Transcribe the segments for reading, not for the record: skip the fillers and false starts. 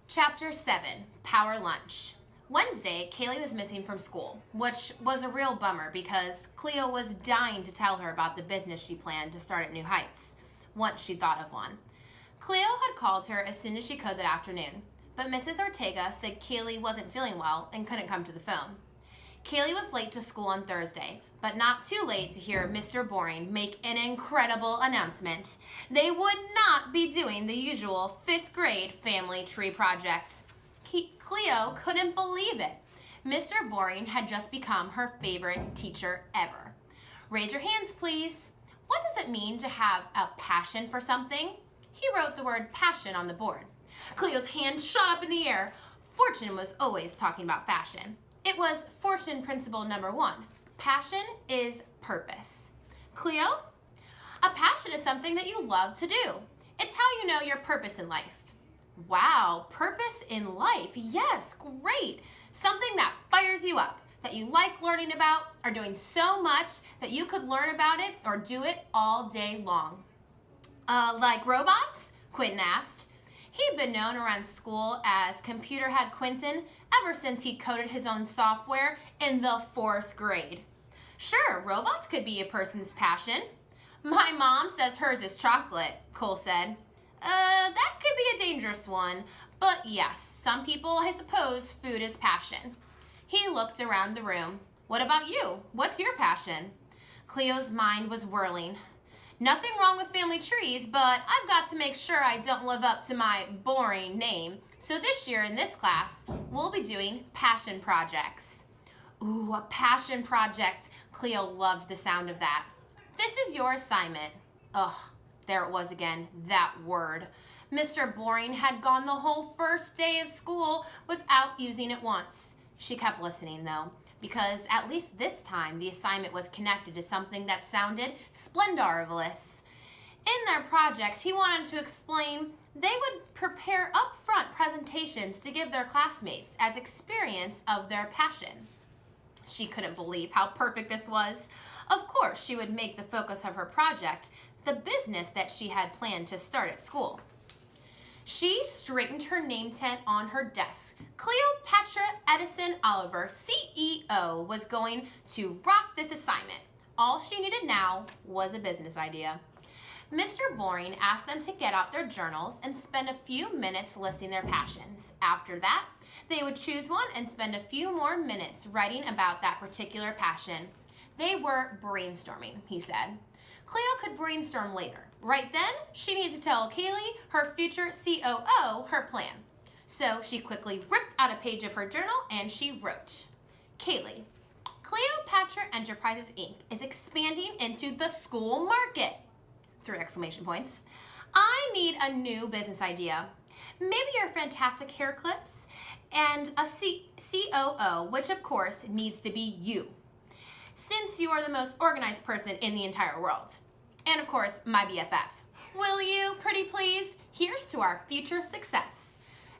Chapter 7, Power Lunch. Wednesday, Kaylee was missing from school, which was a real bummer because Cleo was dying to tell her about the business she planned to start at New Heights, once she thought of one. Cleo had called her as soon as she could that afternoon, but Mrs. Ortega said Kaylee wasn't feeling well and couldn't come to the phone. Kaylee was late to school on Thursday, but not too late to hear Mr. Boring make an incredible announcement. They would not be doing the usual 5th grade family tree projects. Cleo couldn't believe it. Mr. Boring had just become her favorite teacher ever. Raise your hands, please. What does it mean to have a passion for something? He wrote the word passion on the board. Cleo's hand shot up in the air. Fortune was always talking about fashion. It was Fortune Principle number 1. Passion is purpose. Cleo, a passion is something that you love to do. It's how you know your purpose in life. Wow, purpose in life. Yes, great. Something that fires you up, that you like learning about, or doing so much that you could learn about it or do it all day long. Like robots? Quentin asked. He'd been known around school as Computer Head Quentin ever since he coded his own software in the 4th grade. Sure, robots could be a person's passion. My mom says hers is chocolate, Cole said. That could be a dangerous one, but yes, some people, I suppose, food is passion. He looked around the room. What about you? What's your passion? Cleo's mind was whirling. Nothing wrong with family trees, but I've got to make sure I don't live up to my boring name. So this year in this class, we'll be doing passion projects. Ooh, a passion project. Cleo loved the sound of that. This is your assignment. Ugh, there it was again, that word. Mr. Boring had gone the whole first day of school without using it once. She kept listening though, because at least this time the assignment was connected to something that sounded splendorous. In their projects, he wanted to explain they would prepare upfront presentations to give their classmates as experience of their passion. She couldn't believe how perfect this was. Of course, she would make the focus of her project the business that she had planned to start at school. She straightened her name tag on her desk. Cleopatra Edison Oliver, CEO, was going to rock this assignment. All she needed now was a business idea. Mr. Boring asked them to get out their journals and spend a few minutes listing their passions. After that, they would choose one and spend a few more minutes writing about that particular passion. They were brainstorming, he said. Cleo could brainstorm later. Right then, she needed to tell Kaylee, her future COO, her plan. So she quickly ripped out a page of her journal and she wrote, Kaylee, Cleopatra Enterprises Inc. is expanding into the school market. 3 exclamation points. I need a new business idea. Maybe your fantastic hair clips and a COO, which of course needs to be you, since you are the most organized person in the entire world. And of course, my BFF. Will you, pretty please? Here's to our future success.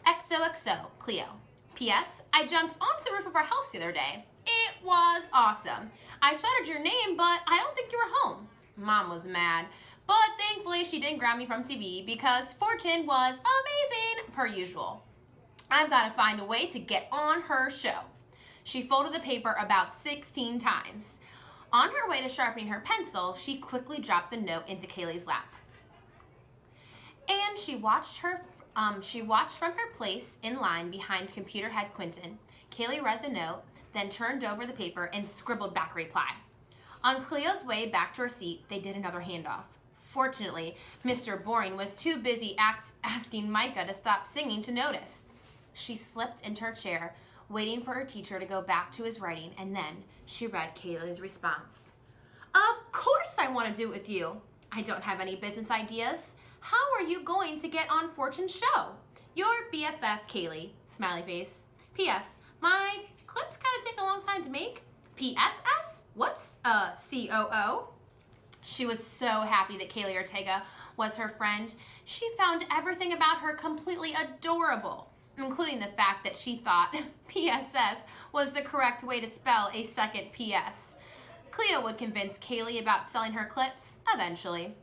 XOXO, Cleo. P.S. I jumped onto the roof of our house the other day. It was awesome. I shouted your name, but I don't think you were home. Mom was mad, but thankfully she didn't grab me from TV because Fortune was amazing, per usual. I've got to find a way to get on her show. She folded the paper about 16 times. On her way to sharpening her pencil, she quickly dropped the note into Kaylee's lap. And she watched from her place in line behind Computer Head Quentin. Kaylee read the note, then turned over the paper and scribbled back a reply. On Cleo's way back to her seat, they did another handoff. Fortunately, Mr. Boring was too busy asking Micah to stop singing to notice. She slipped into her chair, waiting for her teacher to go back to his writing, and then she read Kaylee's response. Of course I want to do it with you. I don't have any business ideas. How are you going to get on Fortune's show? Your BFF, Kaylee. Smiley face. P.S. My clips kind of take a long time to make. P.S.S. What's a COO? She was so happy that Kaylee Ortega was her friend. She found everything about her completely adorable, including the fact that she thought PSS was the correct way to spell a second PS. Cleo would convince Kaylee about selling her clips eventually.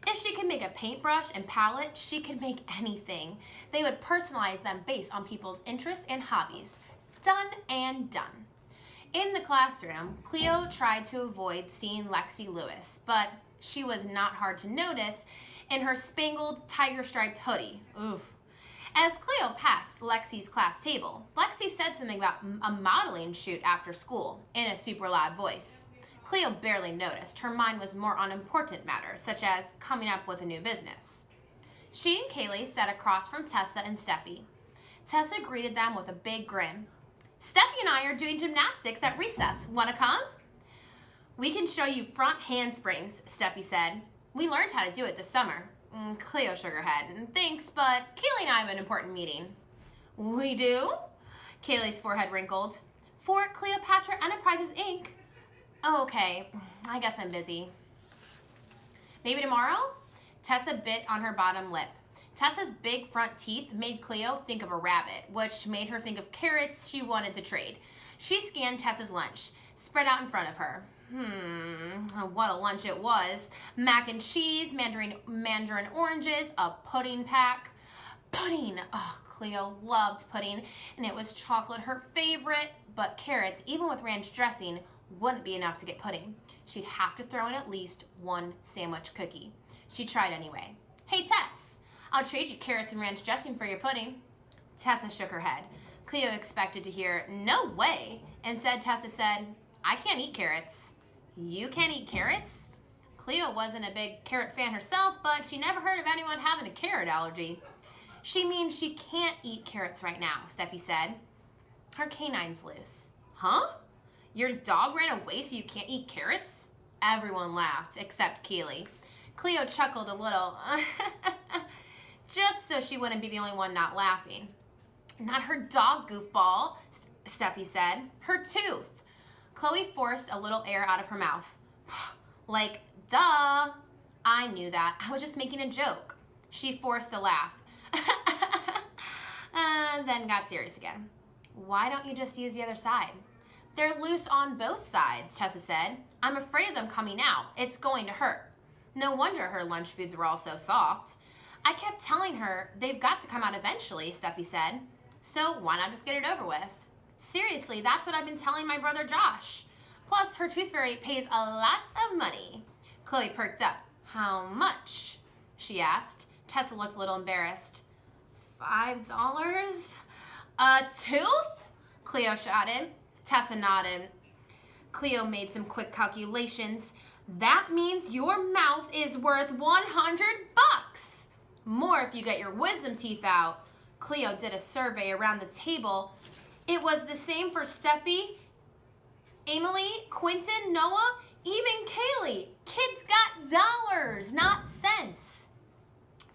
If she could make a paintbrush and palette, she could make anything. They would personalize them based on people's interests and hobbies. Done and done. In the classroom, Cleo tried to avoid seeing Lexi Lewis, but she was not hard to notice in her spangled tiger-striped hoodie. Oof. As Cleo passed Lexi's class table, Lexi said something about a modeling shoot after school in a super loud voice. Cleo barely noticed. Her mind was more on important matters, such as coming up with a new business. She and Kaylee sat across from Tessa and Steffi. Tessa greeted them with a big grin. Steffi and I are doing gymnastics at recess. Wanna come? We can show you front handsprings, Steffi said. We learned how to do it this summer. Cleo shook her head. Thanks, but Kaylee and I have an important meeting. We do? Kaylee's forehead wrinkled. For Cleopatra Enterprises, Inc. Oh, okay, I guess I'm busy. Maybe tomorrow? Tessa bit on her bottom lip. Tessa's big front teeth made Cleo think of a rabbit, which made her think of carrots she wanted to trade. She scanned Tessa's lunch, spread out in front of her. What a lunch it was. Mac and cheese, mandarin oranges, a pudding pack. Pudding! Oh, Cleo loved pudding, and it was chocolate, her favorite, but carrots, even with ranch dressing, wouldn't be enough to get pudding. She'd have to throw in at least one sandwich cookie. She tried anyway. Hey, Tess, I'll trade you carrots and ranch dressing for your pudding. Tessa shook her head. Cleo expected to hear, no way. Instead, Tessa said, I can't eat carrots. You can't eat carrots? Cleo wasn't a big carrot fan herself, but she never heard of anyone having a carrot allergy. She means she can't eat carrots right now, Steffi said. Her canine's loose. Huh? Your dog ran away so you can't eat carrots? Everyone laughed, except Keely. Cleo chuckled a little, just so she wouldn't be the only one not laughing. Not her dog, goofball, Steffi said. Her tooth. Chloe forced a little air out of her mouth. Like, duh. I knew that. I was just making a joke. She forced a laugh. Then got serious again. Why don't you just use the other side? They're loose on both sides, Tessa said. I'm afraid of them coming out. It's going to hurt. No wonder her lunch foods were all so soft. I kept telling her they've got to come out eventually, Steffi said. So why not just get it over with? Seriously, that's what I've been telling my brother Josh. Plus, her tooth fairy pays a lot of money. Chloe perked up. How much? She asked. Tessa looked a little embarrassed. $5? A tooth? Cleo shouted. Tessa nodded. Cleo made some quick calculations. That means your mouth is worth $100. More if you get your wisdom teeth out. Cleo did a survey around the table. It was the same for Steffi, Emily, Quentin, Noah, even Kaylee. Kids got dollars, not cents,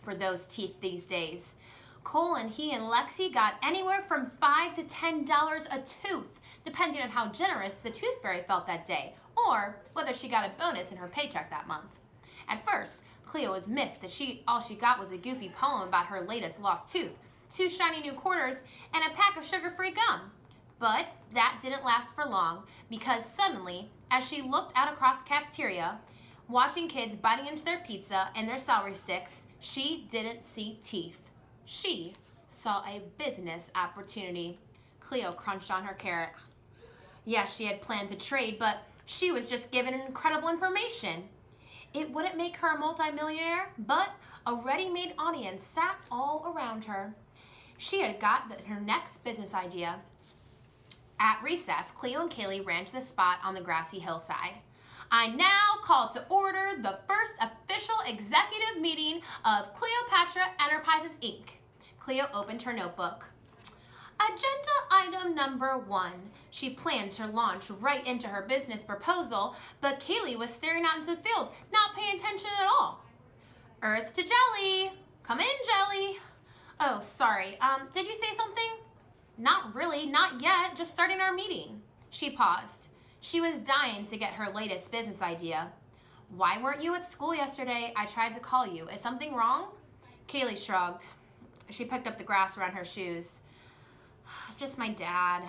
for those teeth these days. Cole and he and Lexi got anywhere from $5 to $10 a tooth, depending on how generous the tooth fairy felt that day, or whether she got a bonus in her paycheck that month. At first, Cleo was miffed that all she got was a goofy poem about her latest lost tooth, 2 shiny new quarters, and a pack of sugar-free gum. But that didn't last for long, because suddenly, as she looked out across the cafeteria, watching kids biting into their pizza and their celery sticks, she didn't see teeth. She saw a business opportunity. Cleo crunched on her carrot. Yes, she had planned to trade, but she was just given incredible information. It wouldn't make her a multimillionaire, but a ready-made audience sat all around her. She had got her next business idea. At recess, Cleo and Kaylee ran to the spot on the grassy hillside. I now call to order the first official executive meeting of Cleopatra Enterprises, Inc. Cleo opened her notebook. Agenda item number 1. She planned to launch right into her business proposal, but Kaylee was staring out into the field, not paying attention at all. Earth to Jelly. Come in, Jelly. Oh, sorry. Did you say something? Not really, not yet. Just starting our meeting. She paused. She was dying to get her latest business idea. Why weren't you at school yesterday? I tried to call you. Is something wrong? Kaylee shrugged. She picked up the grass around her shoes. Just my dad.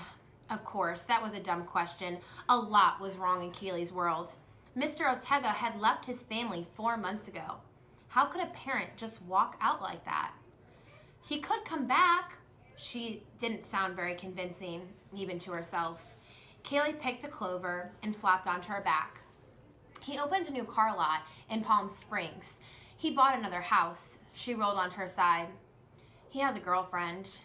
Of course, that was a dumb question. A lot was wrong in Kaylee's world. Mr. Ortega had left his family 4 months ago. How could a parent just walk out like that? He could come back. She didn't sound very convincing, even to herself. Kaylee picked a clover and flopped onto her back. He opened a new car lot in Palm Springs. He bought another house. She rolled onto her side. He has a girlfriend.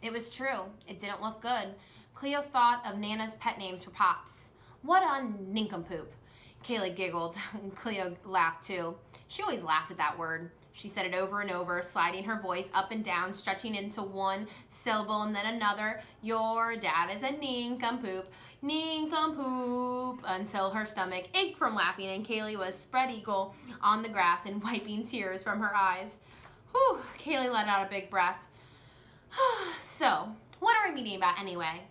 It was true. It didn't look good. Cleo thought of Nana's pet names for Pops. What a nincompoop. Kaylee giggled. Cleo laughed too. She always laughed at that word. She said it over and over, sliding her voice up and down, stretching into one syllable and then another. Your dad is a nincompoop, nincompoop, until her stomach ached from laughing and Kaylee was spread eagle on the grass and wiping tears from her eyes. Whew, Kaylee let out a big breath. So, what are we meeting about anyway?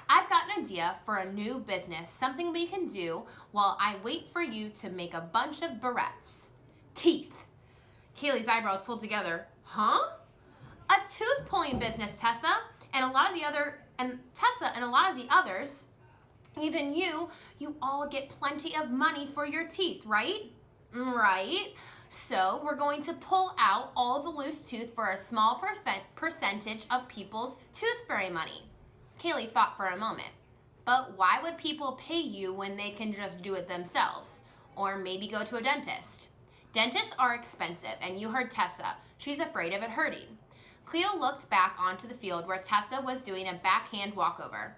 I've got an idea for a new business, something we can do while I wait for you to make a bunch of barrettes. Teeth. Kaylee's eyebrows pulled together. Huh? A tooth pulling business, Tessa, and a lot of the others, even you all get plenty of money for your teeth, right? Right. So we're going to pull out all of the loose tooth for a small percentage of people's tooth fairy money. Kaylee thought for a moment. But why would people pay you when they can just do it themselves? Or maybe go to a dentist? Dentists are expensive, and you heard Tessa. She's afraid of it hurting. Cleo looked back onto the field where Tessa was doing a backhand walkover.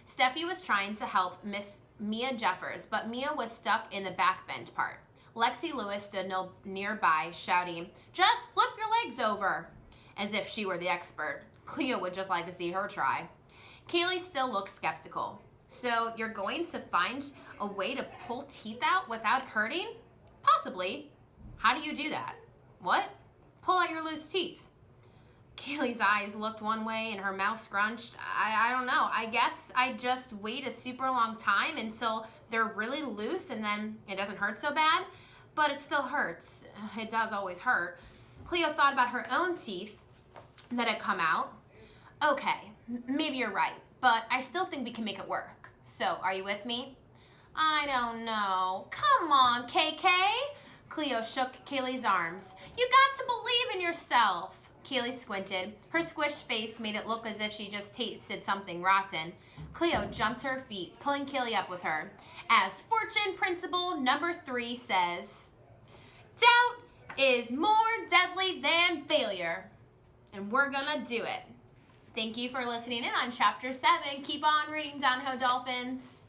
Steffi was trying to help Miss Mia Jeffers, but Mia was stuck in the backbend part. Lexi Lewis stood nearby, shouting, "Just flip your legs over," as if she were the expert. Cleo would just like to see her try. Kaylee still looked skeptical. So you're going to find a way to pull teeth out without hurting? Possibly. How do you do that? What? Pull out your loose teeth. Kaylee's eyes looked one way and her mouth scrunched. I don't know. I guess I just wait a super long time until they're really loose and then it doesn't hurt so bad. But it still hurts. It does always hurt. Cleo thought about her own teeth that had come out. Okay, maybe you're right, but I still think we can make it work. So, are you with me? I don't know. Come on, KK. Cleo shook Kaylee's arms. You got to believe in yourself. Kaylee squinted. Her squished face made it look as if she just tasted something rotten. Cleo jumped to her feet, pulling Kaylee up with her. As fortune principle number 3 says, doubt is more deadly than failure. And we're gonna do it. Thank you for listening in on Chapter 7. Keep on reading, Donahoe Dolphins.